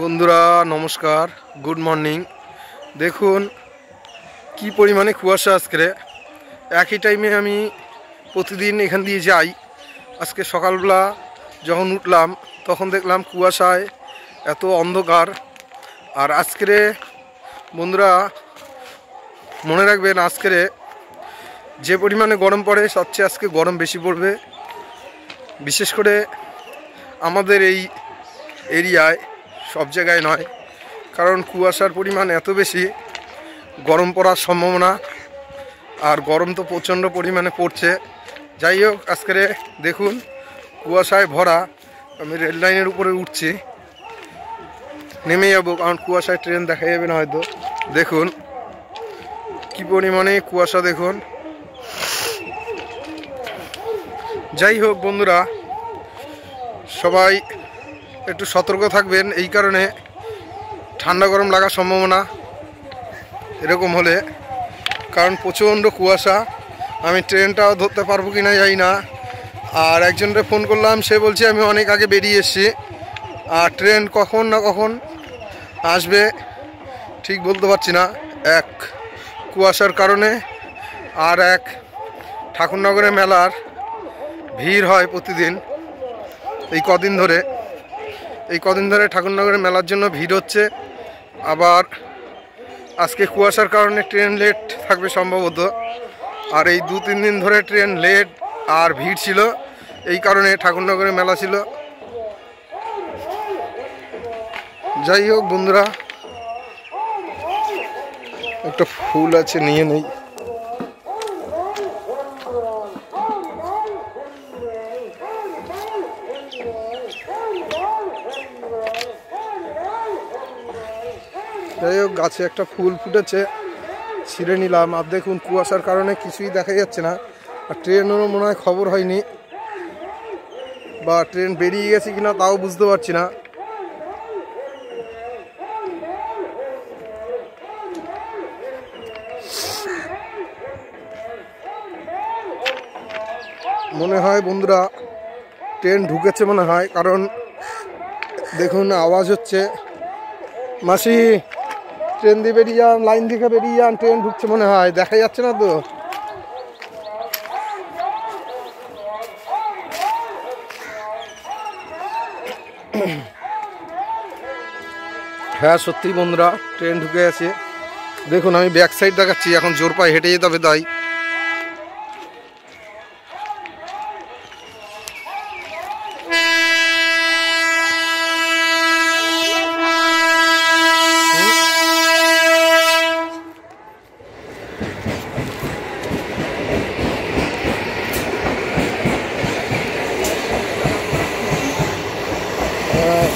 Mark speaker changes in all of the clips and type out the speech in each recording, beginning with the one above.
Speaker 1: বন্ধুরা নমস্কার, good morning. দেখুন কি পরিমাণে কুয়াশা আজকে। একই টাইমে আমি প্রতিদিন এখান দিয়ে যাই। আজকে সকালবেলা যখন উঠলাম তখন দেখলাম কুয়াশায় এত অন্ধকার। আর আজকে বন্ধুরা মনে রাখবেন, আজকে যে পরিমাণে গরম পড়ে সবচেয়ে আজকে গরম বেশি পড়বে। বিশেষ করে আমাদের এই এরিয়ায়, সব জায়গায় নয়, কারণ কুয়াশার পরিমাণ এত বেশি, গরম পড়ার সম্ভাবনা। আর গরম তো প্রচণ্ড পরিমাণে পড়ছে। যাই হোক, আজকে দেখুন কুয়াশায় ভরা। আমি রেল লাইনের উপরে উঠছি, নেমে যাবো, কারণ কুয়াশায় ট্রেন দেখা যাবে না হয়তো। দেখুন কি পরিমাণে কুয়াশা দেখুন। যাই হোক বন্ধুরা, সবাই একটু সতর্ক থাকবেন। এই কারণে ঠান্ডা গরম লাগার সম্ভাবনা এরকম হলে, কারণ প্রচণ্ড কুয়াশা। আমি ট্রেনটাও ধরতে পারবো কি না জানি না। আর একজনকে ফোন করলাম, সে বলছে আমি অনেক আগে বেরিয়ে এসেছি। আর ট্রেন কখন না কখন আসবে ঠিক বলতে পারছি না, এক কুয়াশার কারণে। আর এক ঠাকুরনগরে মেলার ভিড় হয় প্রতিদিন। এই কদিন ধরে ঠাকুরনগরের মেলার জন্য ভিড় হচ্ছে। আবার আজকে কুয়াশার কারণে ট্রেন লেট থাকবে সম্ভবত। আর এই 2-3 দিন ধরে ট্রেন লেট আর ভিড় ছিল, এই কারণে ঠাকুরনগরে মেলা ছিল। যাই হোক বন্ধুরা, একটা ফুল আছে, নিয়ে নেই। যাই হোক, গাছে একটা ফুল ফুটেছে, ছিঁড়ে নিলাম। আর দেখুন কুয়াশার কারণে কিছুই দেখা যাচ্ছে না। আর ট্রেনেরও মনে হয় খবর হয়নি, বা ট্রেন বেরিয়ে গেছে কিনা তাও বুঝতে পারছি না। মনে হয় বন্ধুরা ট্রেন ঢুকেছে মনে হয়, কারণ দেখুন আওয়াজ হচ্ছে। মাসি, ট্রেন দিয়ে বেরিয়ে যান, লাইন থেকে বেরিয়ে যান, ট্রেন ঢুকছে মনে হয়। দেখা যাচ্ছে না তো। হ্যাঁ সত্যি বন্ধুরা, ট্রেন ঢুকে আছে। দেখুন আমি ব্যাক সাইড দেখাচ্ছি, এখন জোর পায়ে হেঁটে যেতে হবে তাই।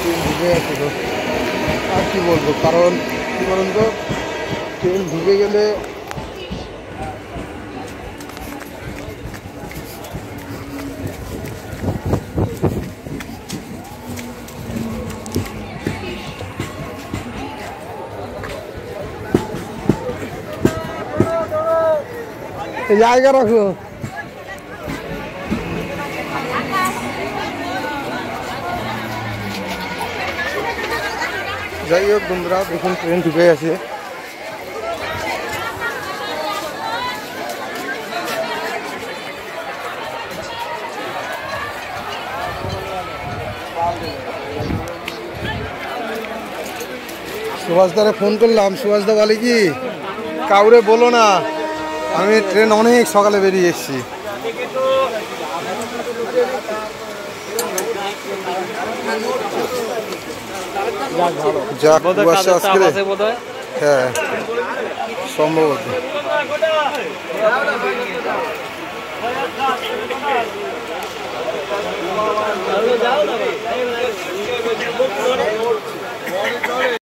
Speaker 1: ট্রেন ঢুকে গেছে তো, আর কি বলবো। কারণ কি বলুন তো, ট্রেন ঢুকে গেলে জায়গা রাখো। যাই হোক বন্ধুরা, দেখুন ট্রেন ঢুকে গেছে। সুভাষদারে ফোন করলাম, সুভাষদা বলে কি কাউরে বলো না, আমি ট্রেন অনেক সকালে বেরিয়ে এসেছি। যাক, কুয়াশা আজকে, হ্যাঁ সম্ভবত।